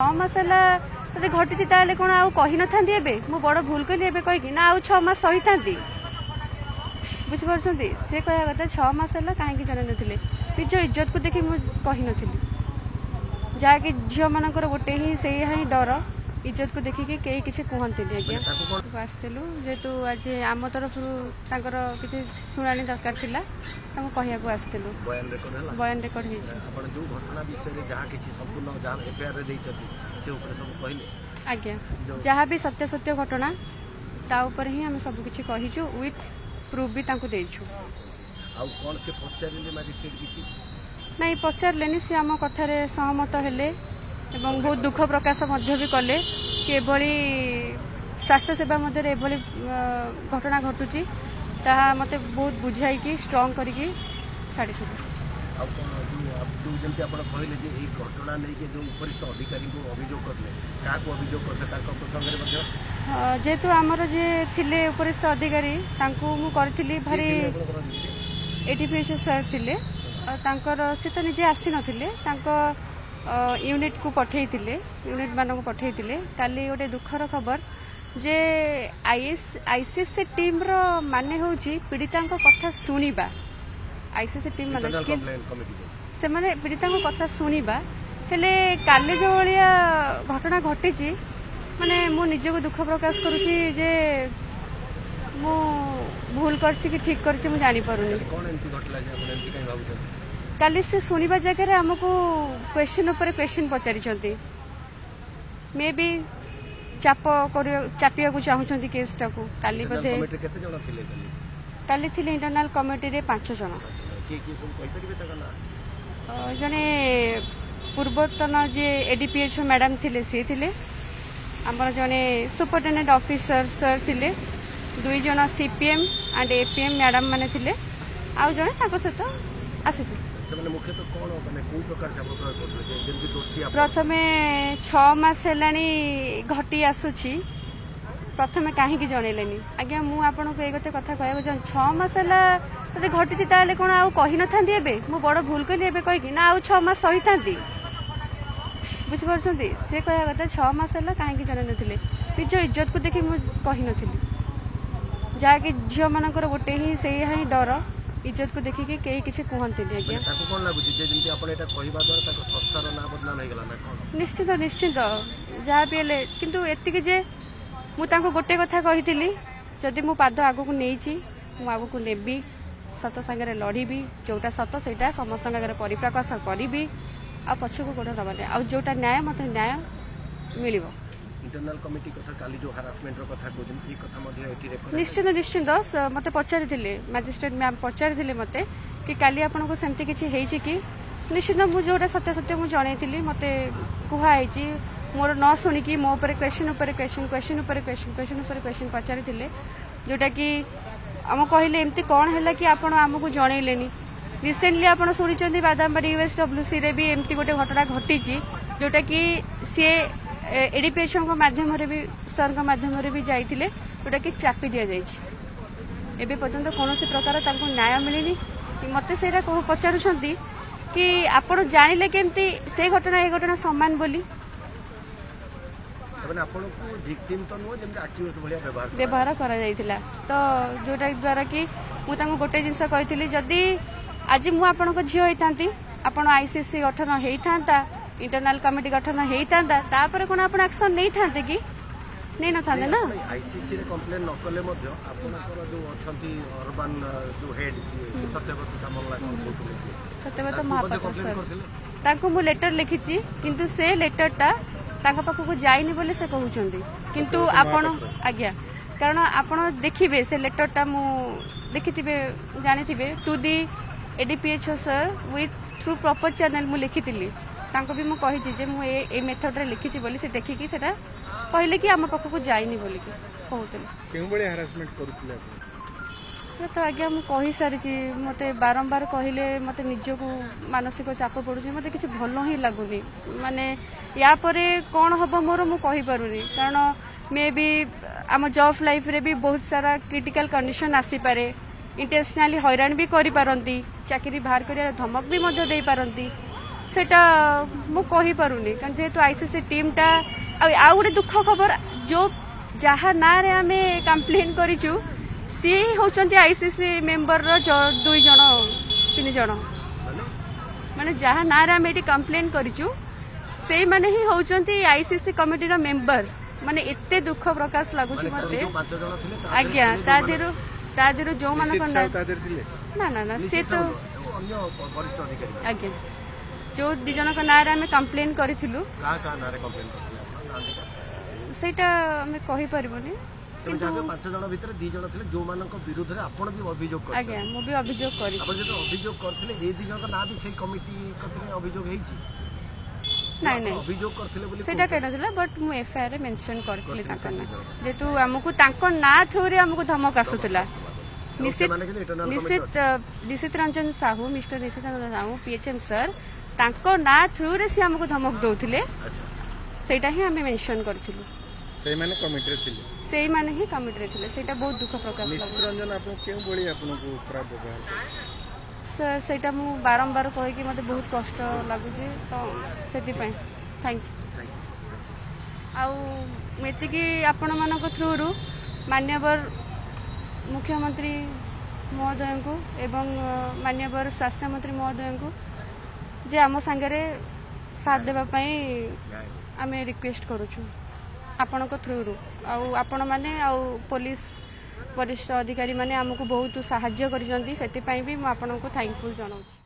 6 मास है ଯଦି ଘଟିଛି ତାହେଲେ କ'ଣ ଆଉ କହିନଥାନ୍ତି ଏବେ ମୁଁ ବଡ଼ ଭୁଲ କଲି ଏବେ କହିକି ନା ଆଉ 6 ମାସ ସହିଥାନ୍ତି ବୁଝିପାରୁଛନ୍ତି ସେ କହିବା କଥା 6 ମାସ ହେଲା କାହିଁକି ଜଣେଇନଥିଲେ ନିଜ ଇଜ୍ଜତକୁ ଦେଖି ମୁଁ କହିନଥିଲି ଯାହାକି ଝିଅମାନଙ୍କର ଗୋଟେ ହିଁ ସେଇ ହିଁ ଡର ଇଜ୍ଜତକୁ ଦେଖିକି କେହି କିଛି କୁହନ୍ତିନି ଆଜ୍ଞା ଆସିଥିଲୁ ଯେହେତୁ ଆଜି ଆମ ତରଫରୁ ତାଙ୍କର କିଛି ଶୁଣାଣି ଦରକାର ଥିଲା ତାଙ୍କୁ କହିବାକୁ ଆସିଥିଲୁ ବୟାନ ରେକର୍ଡ ହେଇଛି ଆଜ୍ଞା ଯାହା ବି ସତ୍ୟ ସତ୍ୟ ଘଟଣା ତା ଉପରେ ହିଁ ଆମେ ସବୁ କିଛି କହିଛୁ ୱିଥ୍ ପ୍ରୁଫ୍ ବି ତାଙ୍କୁ ଦେଇଛୁ ନାଇଁ ପଚାରିଲେନି ସେ ଆମ କଥାରେ ସହମତ ହେଲେ ଏବଂ ବହୁତ ଦୁଃଖ ପ୍ରକାଶ ମଧ୍ୟ ବି କଲେ କି ଏଭଳି ସ୍ୱାସ୍ଥ୍ୟ ସେବା ମଧ୍ୟରେ ଏଭଳି ଘଟଣା ଘଟୁଛି ତାହା ମୋତେ ବହୁତ ବୁଝାଇକି ଷ୍ଟ୍ରଙ୍ଗ କରିକି ଛାଡ଼ିଥିଲେ ଯେମିତି ଆପଣ କହିଲେ ଯେ ଏଇ ଘଟଣା ନେଇକି ଯେଉଁ ଉପରିସ୍ଥ ଅଧିକାରୀଙ୍କୁ ଅଭିଯୋଗ କରିଲେ କାହାକୁ ଅଭିଯୋଗ କରିଥିଲେ ତାଙ୍କ ପ୍ରସଙ୍ଗରେ ମଧ୍ୟ ଯେହେତୁ ଆମର ଯିଏ ଥିଲେ ଉପରିସ୍ଥ ଅଧିକାରୀ ତାଙ୍କୁ ମୁଁ କରିଥିଲି ଭାରି ଏଡିପିଏଚ୍ ସାର୍ ଥିଲେ ତାଙ୍କର ସେ ତ ନିଜେ ଆସିନଥିଲେ ତାଙ୍କ ୟୁନିଟ୍କୁ ପଠାଇଥିଲେ ୟୁନିଟ୍ ମାନଙ୍କୁ ପଠାଇଥିଲେ କାଲି ଗୋଟେ ଦୁଃଖର ଖବର ଯେ ଆଇସିସି ଟିମ୍ର ମାନେ ହେଉଛି ପୀଡ଼ିତାଙ୍କ କଥା ଶୁଣିବା ଆଇସିସି ଟିମ୍ ମାନେ ସେମାନେ ପୀଡ଼ିତାଙ୍କ କଥା ଶୁଣିବା ହେଲେ କାଲି ଯେଉଁ ଭଳିଆ ଘଟଣା ଘଟିଛି ମାନେ ମୁଁ ନିଜକୁ ଦୁଃଖ ପ୍ରକାଶ କରୁଛି ଯେ ମୁଁ ଭୁଲ କରିଛି କି ଠିକ୍ କରିଛି ମୁଁ ଜାଣିପାରୁନି କାଲି ସେ ଶୁଣିବା ଜାଗାରେ ଆମକୁ କ୍ୱେଶ୍ଚିନ୍ ଉପରେ କ୍ୱେଶ୍ଚିନ୍ ପଚାରିଛନ୍ତି ମେ ବି ଚାପିବାକୁ ଚାହୁଁଛନ୍ତି କେସ୍ଟାକୁ କାଲି ବୋଧେ କାଲି ଥିଲେ ଇଣ୍ଟରନାଲ କମିଟିରେ 5 ଜଣ ଜଣେ ପୂର୍ବତନ ଯିଏ ଏଡିପିଏଚ୍ ମ୍ୟାଡାମ ଥିଲେ ସିଏ ଥିଲେ ଆମର ଜଣେ ସୁପରିଟେଣ୍ଡେଣ୍ଟ ଅଫିସର ସାର୍ ଥିଲେ 2 ଜଣ ସିପିଏମ୍ ଆଣ୍ଡ ଏପିଏମ୍ ମ୍ୟାଡାମ ମାନେ ଥିଲେ ଆଉ ଜଣେ ତାଙ୍କ ସହିତ ଆସିଥିଲେ ପ୍ରଥମେ 6 ମାସ ହେଲାଣି ଘଟି ଆସୁଛି ପ୍ରଥମେ କାହିଁକି ଜଣେଇଲେନି ଆଜ୍ଞା ମୁଁ ଆପଣଙ୍କୁ ଏଇ ଗୋଟେ କଥା କହିବାକୁ ଚାହୁଁଛି 6 ମାସ ହେଲା ଯଦି ଘଟିଛି ତାହେଲେ କ'ଣ ଆଉ କହିନଥାନ୍ତି ଏବେ ମୁଁ ବଡ଼ ଭୁଲ କଲି ଏବେ କହିକି ନା ଆଉ 6 ମାସ ସହିଥାନ୍ତି ବୁଝିପାରୁଛନ୍ତି ସେ କହିବା କଥା 6 ମାସ ହେଲା କାହିଁକି ଜଣେଇନଥିଲେ ନିଜ ଇଜ୍ଜତକୁ ଦେଖି ମୁଁ କହିନଥିଲି ଯାହାକି ଝିଅମାନଙ୍କର ଗୋଟେ ହିଁ ସେଇ ହିଁ ଡର ଇଜ୍ଜତକୁ ଦେଖିକି କେହି କିଛି କୁହନ୍ତିନି ଆଜ୍ଞା ନିଶ୍ଚିତ ନିଶ୍ଚିତ ଯାହା ବି ହେଲେ କିନ୍ତୁ ଏତିକି ଯେ ମୁଁ ତାଙ୍କୁ ଗୋଟେ କଥା କହିଥିଲି ଯଦି ମୁଁ ପାଦ ଆଗକୁ ନେଇଛି ମୁଁ ଆଗକୁ ନେବି ସତ ସାଙ୍ଗରେ ଲଢ଼ିବି ଯୋଉଟା ସତ ସେଇଟା ସମସ୍ତଙ୍କ ଆଗରେ ପରିପ୍ରକାଶ କରିବି ଆଉ ପଛକୁ ଗୋଡ଼ ନେବାନି ଆଉ ଯୋଉଟା ନ୍ୟାୟ ମୋତେ ନ୍ୟାୟ ମିଳିବ ନିଶ୍ଚିତ ନିଶ୍ଚିତ ମୋତେ ପଚାରିଥିଲେ ମାଜିଷ୍ଟ୍ରେଟ୍ ମ୍ୟାମ୍ ପଚାରିଥିଲେ ମୋତେ କି କାଲି ଆପଣଙ୍କୁ ସେମିତି କିଛି ହେଇଛି କି ନିଶ୍ଚିତ ମୁଁ ଯୋଉଟା ସତ୍ୟ ସତ୍ୟ ମୁଁ ଜଣେଇଥିଲି ମୋତେ କୁହାହେଇଛି ମୋର ନ ଶୁଣିକି ମୋ ଉପରେ କ୍ୱେଶ୍ଚିନ୍ ଉପରେ କ୍ୱେଶ୍ଚିନ୍ ପଚାରିଥିଲେ ଯୋଉଟାକି ଆମ କହିଲେ ଏମିତି କ'ଣ ହେଲା କି ଆପଣ ଆମକୁ ଜଣେଇଲେନି ରିସେଣ୍ଟଲି ଆପଣ ଶୁଣିଛନ୍ତି ବାଦାମବାଡ଼ି USWCରେ ବି ଏମିତି ଗୋଟେ ଘଟଣା ଘଟିଛି ଯୋଉଟାକି ସିଏ ଏଡିପିଏଚ୍ଙ୍କ ମାଧ୍ୟମରେ ବି ସାର୍ଙ୍କ ମାଧ୍ୟମରେ ବି ଯାଇଥିଲେ ଯୋଉଟାକି ଚାପି ଦିଆଯାଇଛି ଏବେ ପର୍ଯ୍ୟନ୍ତ କୌଣସି ପ୍ରକାର ତାଙ୍କୁ ନ୍ୟାୟ ମିଳିନି ମୋତେ ସେଇଟା ପଚାରୁଛନ୍ତି କି ଆପଣ ଜାଣିଲେ କେମିତି ସେ ଘଟଣା ଏ ଘଟଣା ସମାନ ବୋଲି ବ୍ୟବହାର କରାଯାଇଥିଲା ତ ଯୋଉଟା ଦ୍ୱାରା କି ମୁଁ ତାଙ୍କୁ ଗୋଟେ ଜିନିଷ କହିଥିଲି ଯଦି ଆଜି ମୁଁ ଆପଣଙ୍କ ଝିଅ ହେଇଥାନ୍ତି ଆପଣ ଆଇସିସି ଗଠନ ହେଇଥାନ୍ତା ଇଣ୍ଟରନାଲ କମିଟି ଗଠନ ହେଇଥାନ୍ତା ତାପରେ କ'ଣ ଆପଣ ଆକ୍ସନ ନେଇଥାନ୍ତେ କି ନେଇନଥାନ୍ତେ ନା ଆଇସିସିରେ କମ୍ପ୍ଲେନ୍ ନ କଲେ ମଧ୍ୟ ଆପଣଙ୍କର ଯୋଉ ଅଛନ୍ତି ଅର୍ବାନ ଯୋଉ ହେଡ୍ ସତ୍ୟବ୍ରତ ମହାପାତ୍ର ସାର୍ ତାଙ୍କୁ ମୁଁ ଲେଟର ଲେଖିଛି କିନ୍ତୁ ସେ ଲେଟରଟା ତାଙ୍କ ପାଖକୁ ଯାଇନି ବୋଲି ସେ କହୁଛନ୍ତି କିନ୍ତୁ ଆପଣ ଆଜ୍ଞା କାରଣ ଆପଣ ଦେଖିବେ ସେ ଲେଟରଟା ମୁଁ ଦେଖିଥିବେ ଜାଣିଥିବେ to the ADPHO sir with through proper channel ମୁଁ ଲେଖିଥିଲି ତାଙ୍କୁ ବି ମୁଁ କହିଛି ଯେ ମୁଁ ଏ ମେଥଡରେ ଲେଖିଛି ବୋଲି ସେ ଦେଖିକି ସେଟା କହିଲେ କି ଆମ ପାଖକୁ ଯାଇନି ବୋଲିକି କହୁଥିଲେ ତ ଆଜ୍ଞା ମୁଁ କହିସାରିଛି ମୋତେ ବାରମ୍ବାର କହିଲେ ମୋତେ ନିଜକୁ ମାନସିକ ଚାପ ପଡୁଛି ମୋତେ କିଛି ଭଲ ହିଁ ଲାଗୁନି ମାନେ ୟା ପରେ କ'ଣ ହବ ମୋର ମୁଁ କହିପାରୁନି କାରଣ ମେ ବି ଆମ ଜବ୍ ଲାଇଫ୍ରେ ବି ବହୁତ ସାରା କ୍ରିଟିକାଲ କଣ୍ଡିସନ ଆସିପାରେ ଇଣ୍ଟେନସନାଲି ହଇରାଣ ବି କରିପାରନ୍ତି ଚାକିରି ବାହାର କରିବାର ଧମକ ବି ମଧ୍ୟ ଦେଇପାରନ୍ତି सेटा मु कहि पारुनी कारण जेहेतु आईसीसी टीम टा आ गोटे दुख खबर जो जहाँ ना रे आमे कंप्लेन करिचु सी होचंती आईसीसी मेंबर रो 2 जण 3 जण माने जहाँ ना रे आमे एटी कंप्लेन करिचु से माने ही होचंती आईसीसी कमिटी रो मेंबर माने एते दुख प्रकाश लागुची मते आज्ञा तादेरो जो मान ना ना ना से तो आज्ञा जो 2 जन का नारे आमे कंप्लेन करिथिलु सेटा हमें कहि परिबोनी किंतु 5 जन भितर 2 जन थिले जो मानक विरुद्ध रे आपण भी अभियोग करथिले आज्ञा मु भी अभियोग करि आपण जे अभियोग करथिले ए 2 जन का ना भी सेही कमिटी कतने अभियोग हेछि नहीं नहीं अभियोग करथिले बोली सेटा कहनथिला बट मु एफआईआर रे मेंशन करथिले ताका ना जेतु हमकु ताको ना थ्रू रे हमकु धमक आसुतला निशित रंजन साहू मिस्टर निशित रंजन साहू पीएचएम सर ताको ना थ्रू रे से हमकु धमक दउथिले सेटा ही हमें मेंशन करथिलु सेही माने कमिटी रे थिले सेही माने ही कमिटी रे थिले सेटा बहुत दुख प्रकाश निशित रंजन आपन केउ बोली आपन को खराब व्यवहार सेटा मु बारंबार कहि कि मते बहुत कष्ट लागु जे तो सेति पय थैंक यू आउ मेति कि आपण मानक थ्रू रु मान्यवर मुख्यमंत्री महोदय को एवं मान्यवर स्वास्थ्य मंत्री महोदय को जे आम सांगरे साथ देबा पई आमे रिक्वेस्ट करूछु आपण को थ्रू रु आपण माने पुलिस वरिष्ठ अधिकारी माने हमको बहुत साहाय्य करिसंती सेति पई भी म आपण को थैंकफुल जनाउछि।